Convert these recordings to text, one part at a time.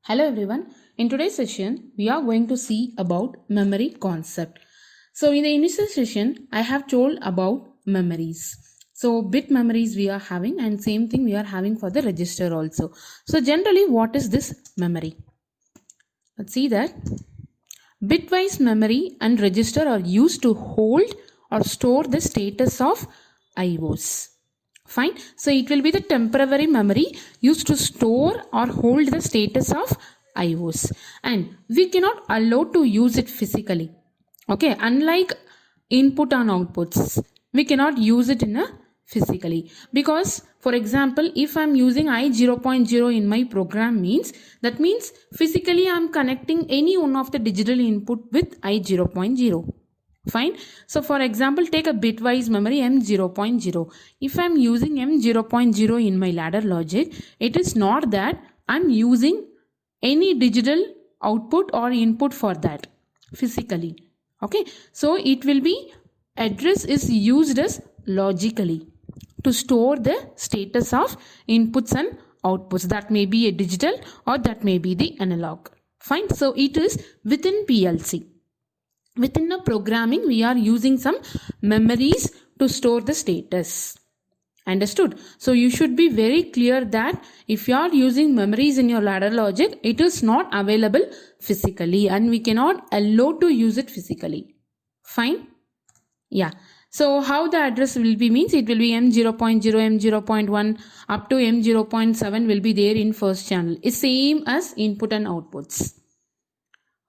Hello everyone. In today's session, we are going to see about memory concept. So in the initial session, I have told about memories. So bit memories we are having and same thing we are having for the register also. So generally what is this memory? Let's see that. Bitwise memory and register are used to hold or store the status of IOs. Fine. So it will be the temporary memory used to store or hold the status of IOs. And we cannot allow to use it physically. Okay. Unlike input and outputs, we cannot use it in a physically, because for example, if I'm using I 0.0 in my program means physically I'm connecting any one of the digital input with I 0.0. Fine. So for example, take a bitwise memory M 0.0. If I'm using M 0.0 in my ladder logic, it is not that I'm using any digital output or input for that physically. Okay. So it will be address is used as logically to store the status of inputs and outputs. That may be a digital or that may be the analog. Fine. So it is within PLC. Within the programming, we are using some memories to store the status. Understood? So you should be very clear that if you are using memories in your ladder logic, it is not available physically and we cannot allow to use it physically. Fine? Yeah. So how the address will be means it will be M0.0, M0.1 up to M0.7 will be there in first channel. It's same as input and outputs.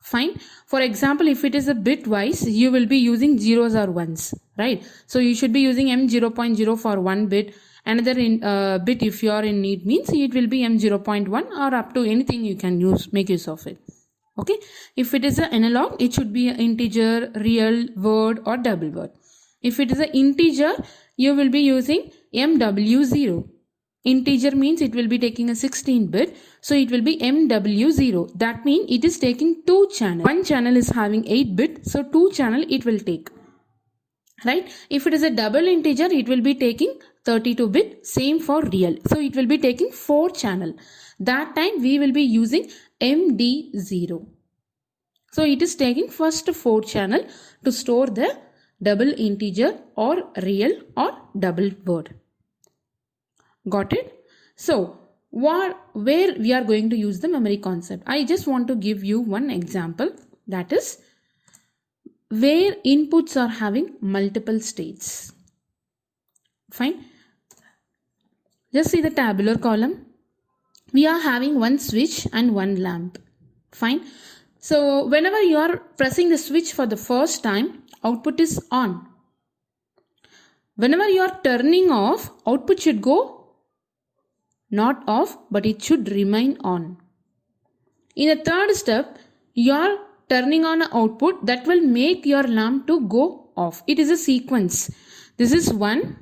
Fine. For example, if it is a bitwise, you will be using zeros or ones, right? So you should be using M0.0 for one bit. Another bit if you are in need means it will be M0.1 or up to anything you can use, make use of it. Okay. If it is an analog, it should be an integer, real, word or double word. If it is an integer, you will be using MW0. Integer means it will be taking a 16 bit. So it will be MW0. That means it is taking two channels. One channel is having 8 bit. So 2 channel it will take. Right? If it is a double integer, it will be taking 32 bit. Same for real. So it will be taking 4 channel. That time we will be using MD0. So it is taking first 4 channel to store the double integer or real or double word. Got it? So where we are going to use the memory concept? I just want to give you one example, that is where inputs are having multiple states. Fine. Just see the tabular column. We are having one switch and one lamp. Fine. So whenever you are pressing the switch for the first time, output is on. Whenever you are turning off, output should go not off, but it should remain on. In the third step, you are turning on an output that will make your lamp to go off. It is a sequence. This is one.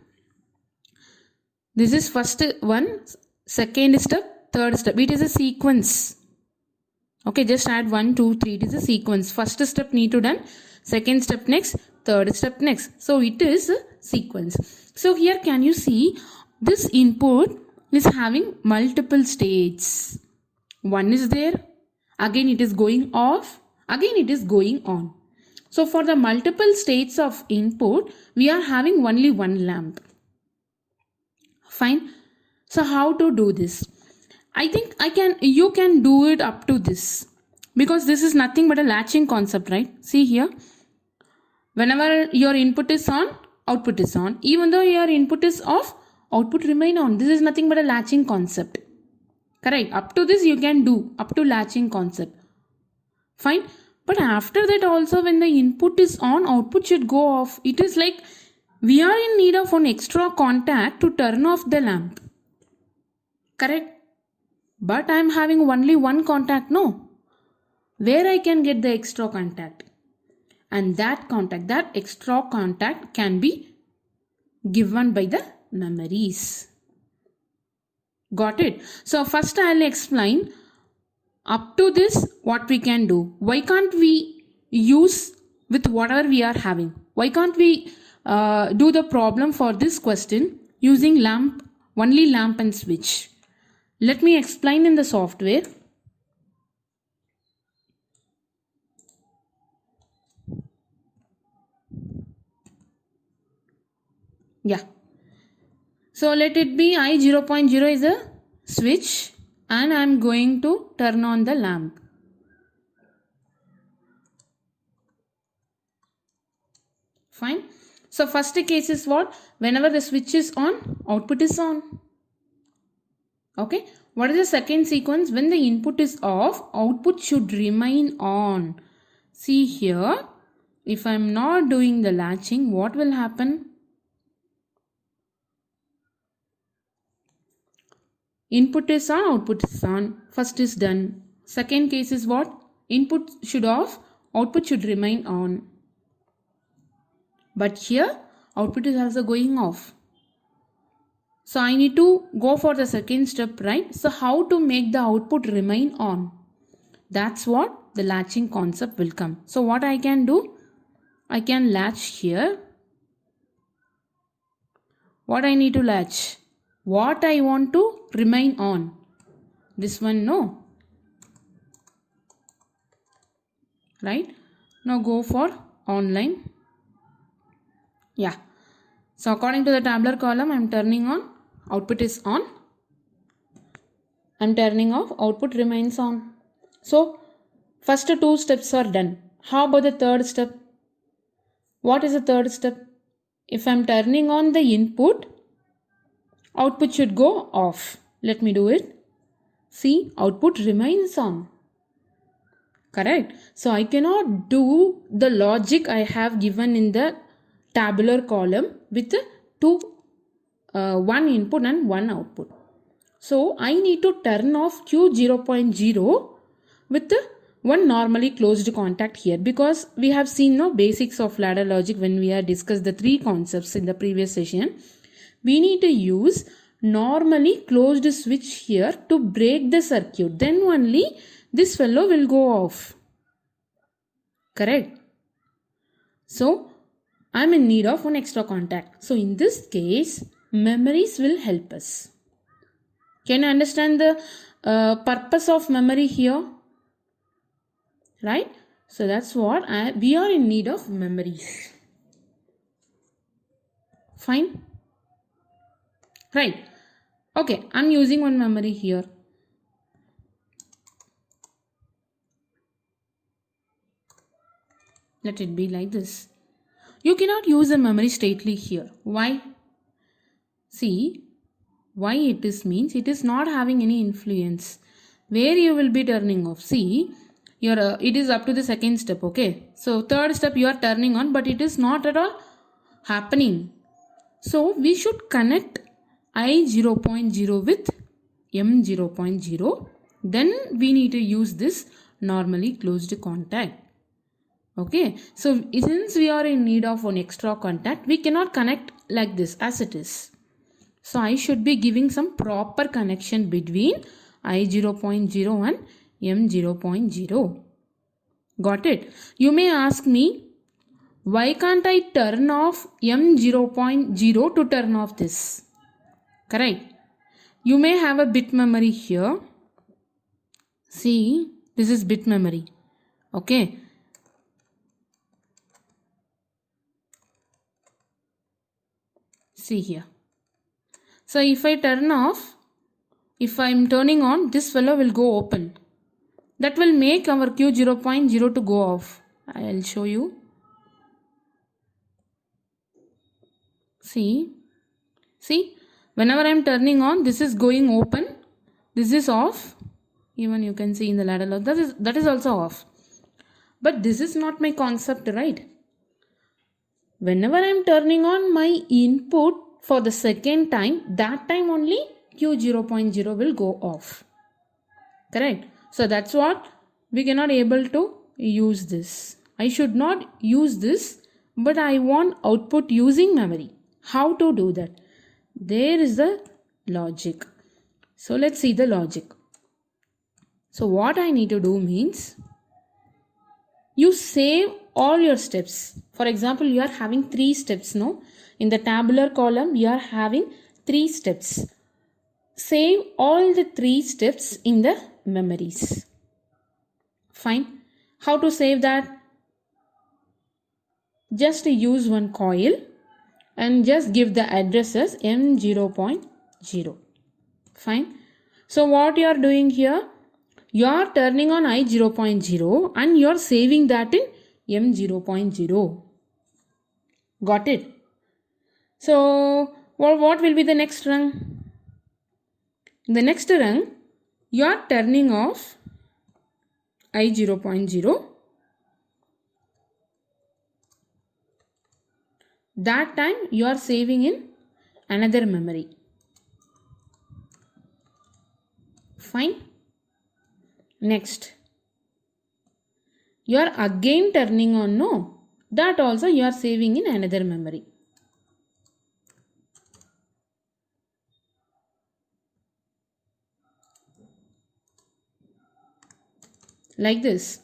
This is first one, second step, third step. It is a sequence. Okay, just add 1, 2, 3. It is a sequence. First step need to done. Second step next. Third step next. So it is a sequence. So here can you see this input is having multiple states. One is there. Again it is going off. Again it is going on. So for the multiple states of input, we are having only one lamp. Fine. So how to do this? I think you can do it up to this, because this is nothing but a latching concept, right? See here. Whenever your input is on, output is on. Even though your input is off, output remain on. This is nothing but a latching concept. Correct. Up to this you can do, up to latching concept. Fine. But after that also, when the input is on, output should go off. It is like we are in need of an extra contact to turn off the lamp. Correct. But I am having only one contact. No. Where I can get the extra contact? And that contact, that extra contact can be given by the memories. Got it? So first I'll explain up to this what we can do. Why can't we use with whatever we are having? Why can't we do the problem for this question using lamp, only lamp and switch? Let me explain in the software. Yeah. So let it be I 0.0 is a switch and I am going to turn on the lamp. Fine. So first case is what? Whenever the switch is on, output is on. Okay. What is the second sequence? When the input is off, output should remain on. See here, if I am not doing the latching, what will happen? Input is on, output is on. First is done. Second case is what? Input should off, output should remain on. But here, output is also going off. So I need to go for the second step, right? So how to make the output remain on? That's what the latching concept will come. So what I can do? I can latch here. What I need to latch? What I want to remain on? This one, no. Right? Now go for online. Yeah. So according to the tabular column, I am turning on. Output is on. I am turning off. Output remains on. So first two steps are done. How about the third step? What is the third step? If I am turning on the input, output should go off. Let me do it. See, output remains on. Correct. So I cannot do the logic I have given in the tabular column with one input and one output. So I need to turn off Q 0.0 with one normally closed contact here, because we have seen no basics of ladder logic when we have discussed the three concepts in the previous session. We need to use normally closed switch here to break the circuit. Then only this fellow will go off. Correct. So I am in need of one extra contact. So in this case, memories will help us. Can you understand the purpose of memory here? Right? So that's what we are in need of memories. Fine? Right. Okay, I'm using one memory here. Let it be like this. You cannot use a memory straightly here. Why? See, why it is means it is not having any influence. Where you will be turning off. See, it is up to the second step, okay? So third step you are turning on, but it is not at all happening. So we should connect I 0.0 with M 0.0. Then we need to use this normally closed contact. Okay, so since we are in need of one extra contact, we cannot connect like this as it is. So I should be giving some proper connection between I 0.0 and M 0.0. Got it? You may ask me, why can't I turn off M 0.0 to turn off this? Correct. You may have a bit memory here. See, this is bit memory. Okay. See here. So if I turn off, if I am turning on, this fellow will go open. That will make our Q 0.0 to go off. I will show you. See, whenever I am turning on, this is going open, this is off. Even you can see in the ladder log, that is also off. But this is not my concept, right? Whenever I am turning on my input for the second time, that time only Q 0.0 will go off. Correct? So that's what we cannot able to use this. I should not use this, but I want output using memory. How to do that? There is the logic. So let's see the logic. So what I need to do means, you save all your steps. For example, you are having 3 steps now. In the tabular column, you are having 3 steps. Save all the 3 steps in the memories. Fine. How to save that? Just use one coil and just give the address as M0.0. Fine. So what you are doing here, you are turning on I0.0 and you are saving that in M0.0. Got it? So what will be the next rung? The next rung, you are turning off I0.0. That time you are saving in another memory. Fine. Next, you are again turning on, no, that also you are saving in another memory. Like this.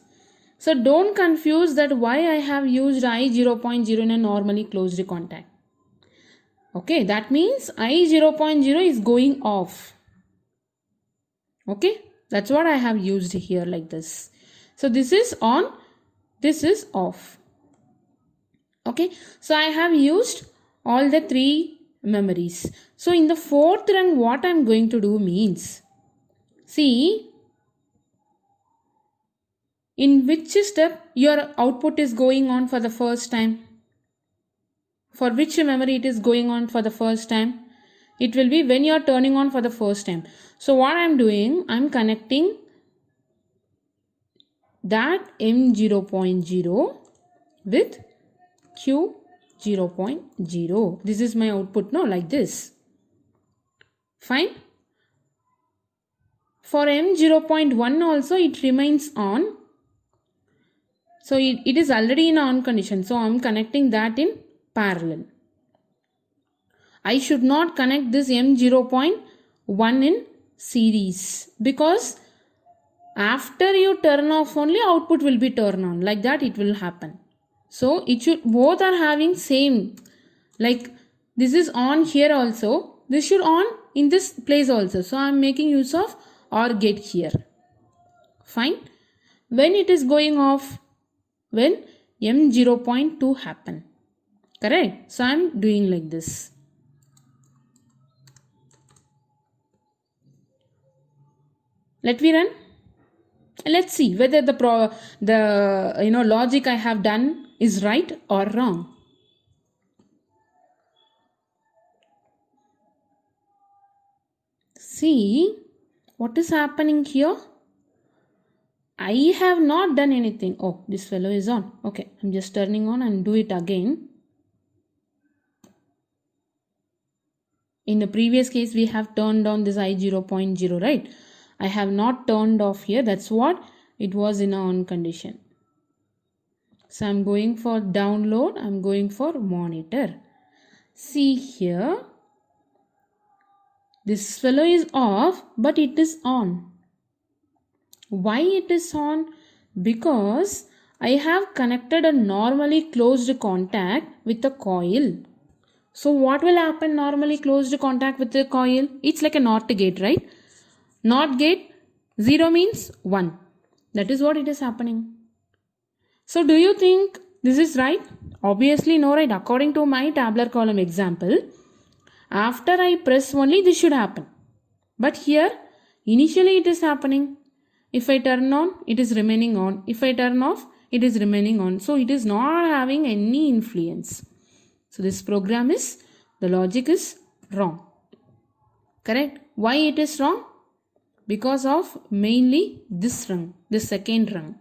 So don't confuse that why I have used I0.0 in a normally closed contact. Okay, that means I0.0 is going off. Okay, that's what I have used here like this. So this is on, this is off. Okay, so I have used all the three memories. So in the fourth rung, what I'm going to do means, see, in which step your output is going on for the first time? For which memory it is going on for the first time? It will be when you are turning on for the first time. So what I'm doing, I'm connecting that M0.0 with Q0.0. This is my output, no, like this. Fine. For M0.1 also it remains on. So it is already in on condition. So I'm connecting that in parallel. I should not connect this M0.1 in series because after you turn off only output will be turned on. Like that it will happen. So it should, both are having same, like this is on here also, this should on in this place also. So I am making use of OR gate here. Fine. When it is going off, when M0.2 happen. Correct. So I am doing like this. Let me run. Let's see whether the logic I have done is right or wrong. See what is happening here. I have not done anything. Oh, this fellow is on. Okay, I'm just turning on and do it again. In the previous case, we have turned on this I0.0, right? I have not turned off here. That's what it was in a on condition. So I'm going for download. I'm going for monitor. See here. This fellow is off, but it is on. Why it is on? Because I have connected a normally closed contact with a coil. So what will happen normally closed contact with the coil? It's like a NOT gate, right? NOT gate, 0 means 1. That is what it is happening. So do you think this is right? Obviously no, right? According to my tabular column example, after I press only this should happen. But here, initially it is happening. If I turn on, it is remaining on. If I turn off, it is remaining on. So it is not having any influence. So this program is, the logic is wrong. Correct? Why it is wrong? Because of mainly this rung, the second rung.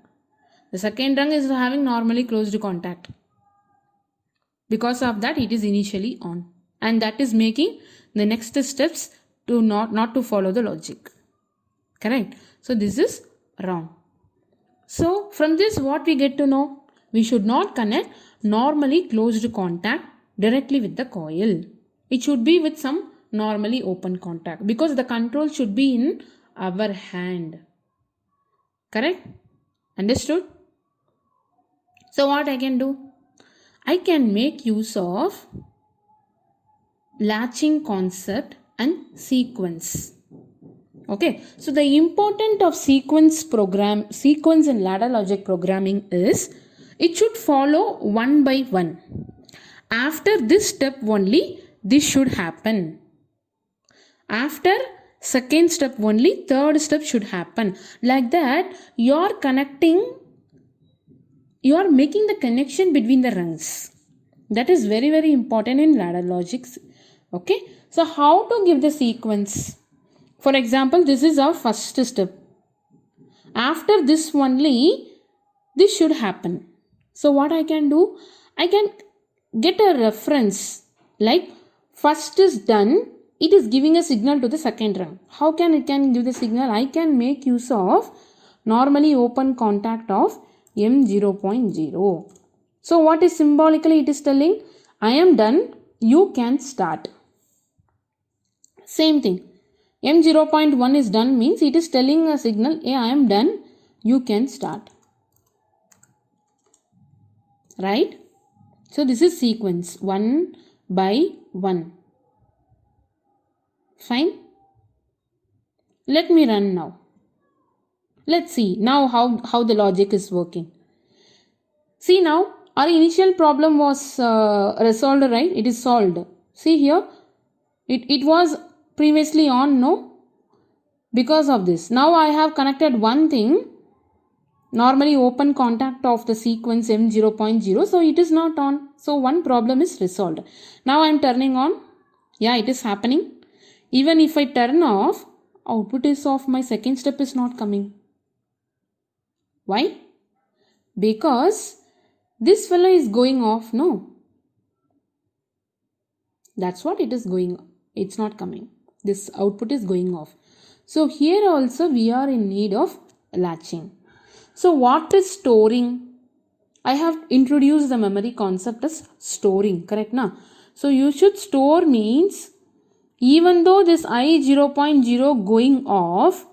The second rung is having normally closed contact. Because of that, it is initially on. And that is making the next steps to not to follow the logic. Correct? So this is wrong. So from this what we get to know? We should not connect normally closed contact directly with the coil. It should be with some normally open contact because the control should be in our hand. Correct? Understood? So what I can do? I can make use of latching concept and sequence. Okay, so the importance of sequence and ladder logic programming is it should follow one by one. after this step only this should happen. After second step only third step should happen. Like that you are making the connection between the rungs. That is very, very important in ladder logics. Okay, so how to give the sequence? For example, this is our first step. After this only this should happen. So what I can do? I can get a reference like first is done. It is giving a signal to the second rung. How can it can give the signal? I can make use of normally open contact of M0.0. So what is symbolically it is telling? I am done. You can start. Same thing. M0.1 is done means it is telling a signal, hey, I am done. You can start. Right? So this is sequence 1 by 1. Fine. Let me run now. Let's see now how the logic is working. See now our initial problem was resolved, right? It is solved. See here. It was previously on, no? Because of this. Now I have connected one thing. Normally open contact of the sequence M0.0. So it is not on. So one problem is resolved. Now I am turning on. Yeah, it is happening. Even if I turn off, output is off. My second step is not coming. Why? Because this fellow is going off, no? That's what it is going. It's not coming. This output is going off. So here also we are in need of latching. So what is storing? I have introduced the memory concept as storing, correct na? So you should store means even though this I0.0 going off,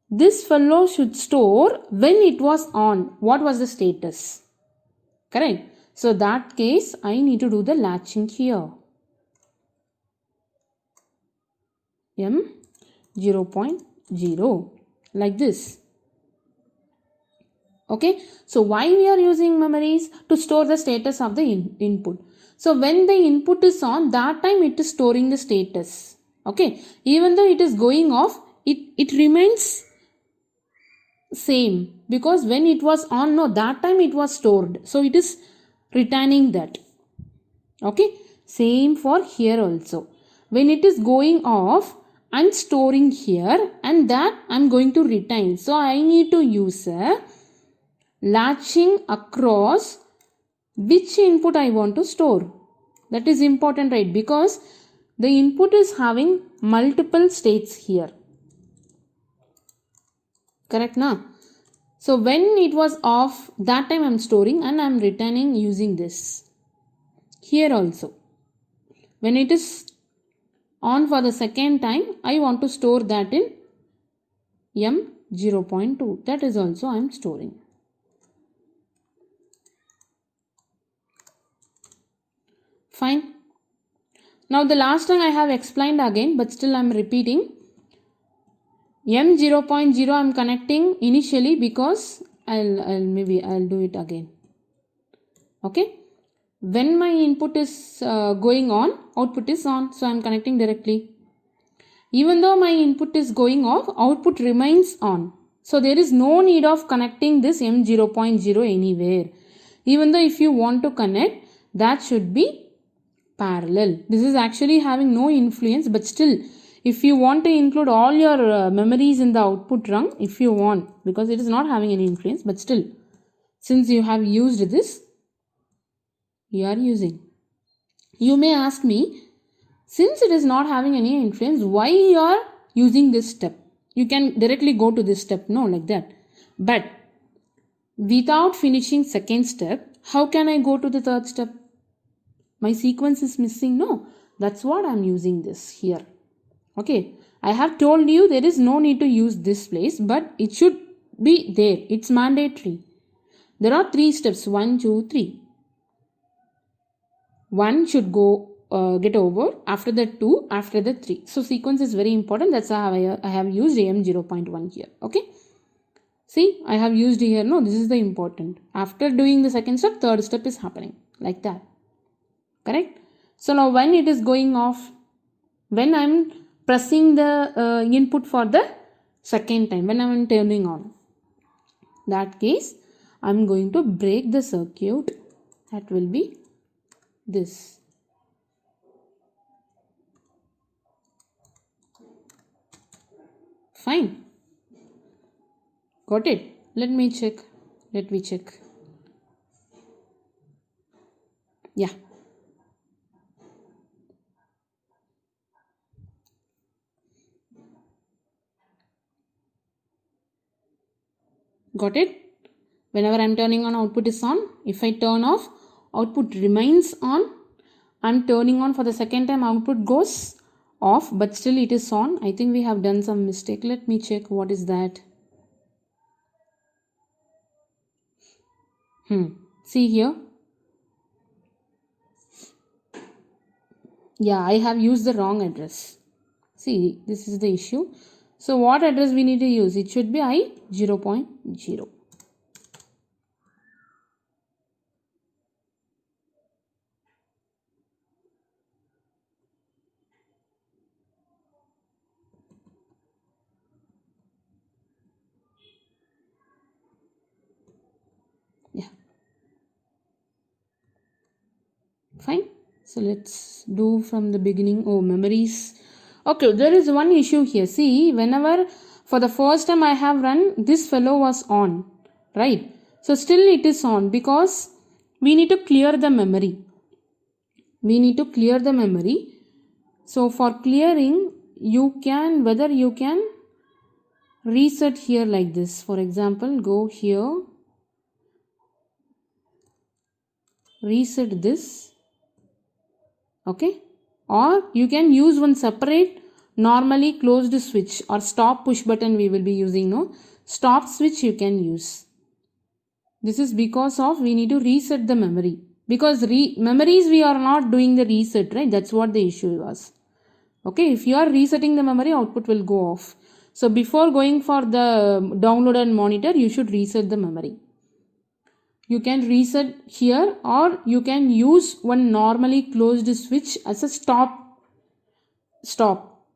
this fellow should store when it was on. What was the status? Correct. So that case I need to do the latching here. M0.0 like this. Okay. So why we are using memories? To store the status of the input. So when the input is on, that time it is storing the status. Okay. Even though it is going off, it remains same. Because when it was on, no, that time it was stored. So it is returning that. Okay. Same for here also. When it is going off, I'm storing here and that I'm going to retain. So I need to use a latching across which input I want to store. That is important, right? Because the input is having multiple states here. Correct na? So when it was off, that time I'm storing and I'm returning using this. Here also. When it is on for the second time, I want to store that in M0.2. That is also I am storing. Fine. Now the last time I have explained again, but still I am repeating. M0.0 I am connecting initially because I'll do it again. Okay. When my input is going on, output is on. So I am connecting directly. Even though my input is going off, output remains on. So there is no need of connecting this M0.0 anywhere. Even though if you want to connect, that should be parallel. This is actually having no influence, but still if you want to include all your memories in the output rung, if you want, because it is not having any influence, but still since you have used this, you are using. You may ask me, since it is not having any influence, why you are using this step? You can directly go to this step, no, like that. But without finishing second step, how can I go to the third step? My sequence is missing, no. That's what I am using this here. Okay, I have told you there is no need to use this place, but it should be there. It's mandatory. There are 3 steps, 1, 2, 3. 1 should go get over, after that 2, after that 3. So sequence is very important. That's how I have used AM0.1 here. Okay. See, I have used here. No, this is the important. After doing the second step, third step is happening like that. correct? So now when it is going off, when I'm pressing the input for the second time, when I'm turning on, that case I'm going to break the circuit. That will be this. Fine. Got it? Let me check. Yeah. Got it? Whenever I'm turning on, output is on. If I turn off, output remains on. I'm turning on for the second time, output goes off, but still it is on. I think we have done some mistake. Let me check what is that. See here. Yeah, I have used the wrong address. See, this is the issue. So what address we need to use? It should be I 0.0. Yeah. Fine. So let's do from the beginning. Oh, memories. Okay, there is one issue here. See, whenever for the first time I have run, this fellow was on, right? So still it is on because we need to clear the memory. So for clearing, whether you can reset here like this. For example, go here, reset this, okay, or you can use one separate normally closed switch or stop push button we will be using. No, stop switch you can use. This is because of we need to reset the memory, because memories we are not doing the reset, right? That's what the issue was. Okay, if you are resetting the memory, output will go off. So before going for the download and monitor, you should reset the memory. You can reset here, or you can use one normally closed switch as a stop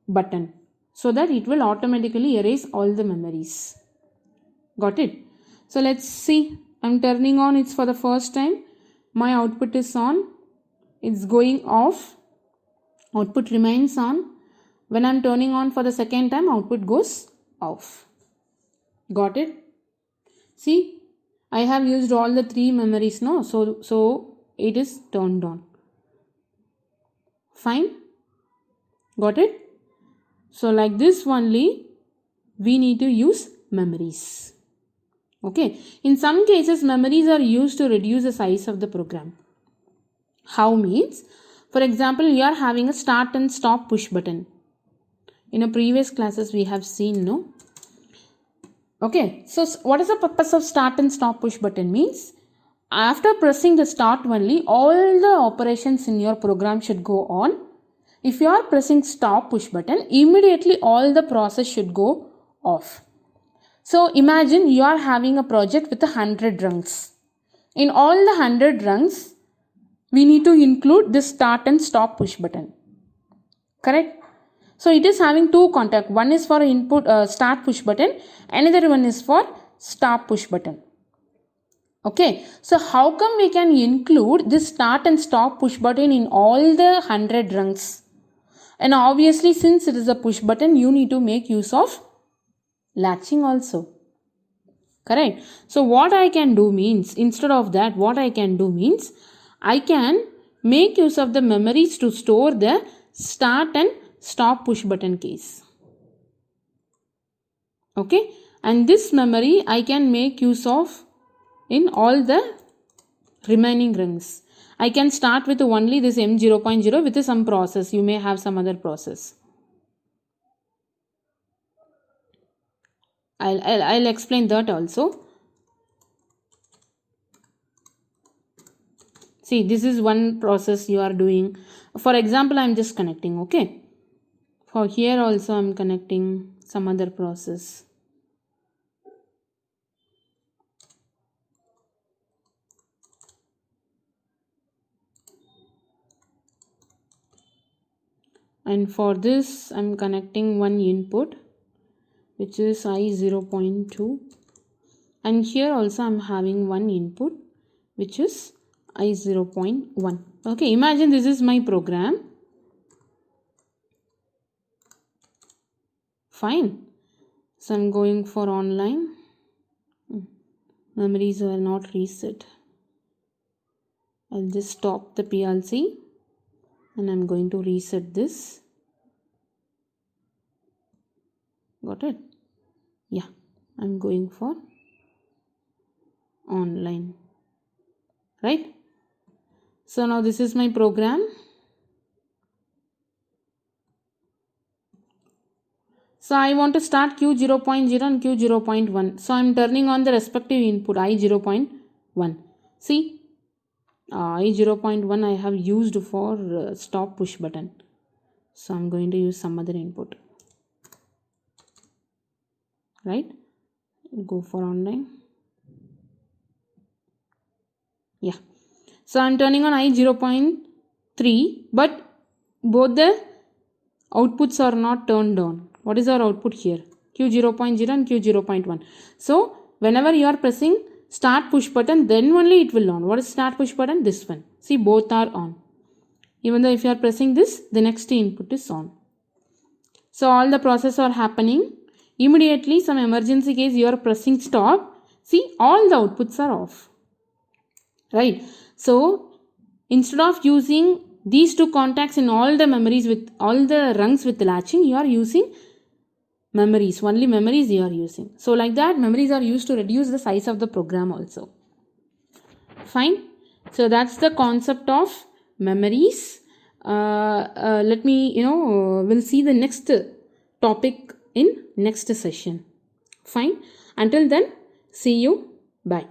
button, so that it will automatically erase all the memories. Got it? So let's see. I'm turning on, it's for the first time. My output is on. It's going off. Output remains on. When I'm turning on for the second time, output goes off. Got it? See, I have used all the three memories now, so it is turned on. Fine. Got it? So like this only we need to use memories. Okay. In some cases, memories are used to reduce the size of the program. How means? For example, you are having a start and stop push button. In a previous classes we have seen, no? Okay, so what is the purpose of start and stop push button? Means after pressing the start only, all the operations in your program should go on. If you are pressing stop push button, immediately all the process should go off. So imagine you are having a project with 100 rungs. In all the 100 rungs, we need to include this start and stop push button. Correct? So it is having two contact. One is for input start push button, another one is for stop push button. Okay, so how come we can include this start and stop push button in all the 100 rungs? And obviously, since it is a push button, you need to make use of latching also. Correct? So what I can do means, instead of that, I can make use of the memories to store the start and stop push button keys. Okay, and this memory I can make use of in all the remaining rings. I can start with only this M0.0 with some process. You may have some other process. I'll explain that also. See, this is one process you are doing. For example, I'm just connecting, okay? For here also I'm connecting some other process. and for this I'm connecting one input which is I 0.2, and here also I'm having one input which is I 0.1. Okay, imagine this is my program. Fine. So I'm going for online. Memories are not reset. I'll just stop the PLC and I'm going to reset this. Got it? Yeah, I'm going for online. Right? So now this is my program. So I want to start Q0.0 and Q0.1. So I'm turning on the respective input I0.1. See, I0.1 I have used for stop push button. So I'm going to use some other input. Right? Go for online. Yeah. So I'm turning on I0.3, but both the outputs are not turned on. What is our output here? Q0.0 and Q0.1. So whenever you are pressing start push button, then only it will on. What is start push button? This one. See, both are on. Even though if you are pressing this, the next input is on. So all the process are happening. Immediately some emergency case you are pressing stop. See, all the outputs are off. Right? So instead of using these two contacts in all the memories with all the rungs with latching, you are using memories. Only memories you are using. So like that, memories are used to reduce the size of the program also. Fine. So that's the concept of memories. Let me, we'll see the next topic in next session. Fine. Until then, see you. Bye.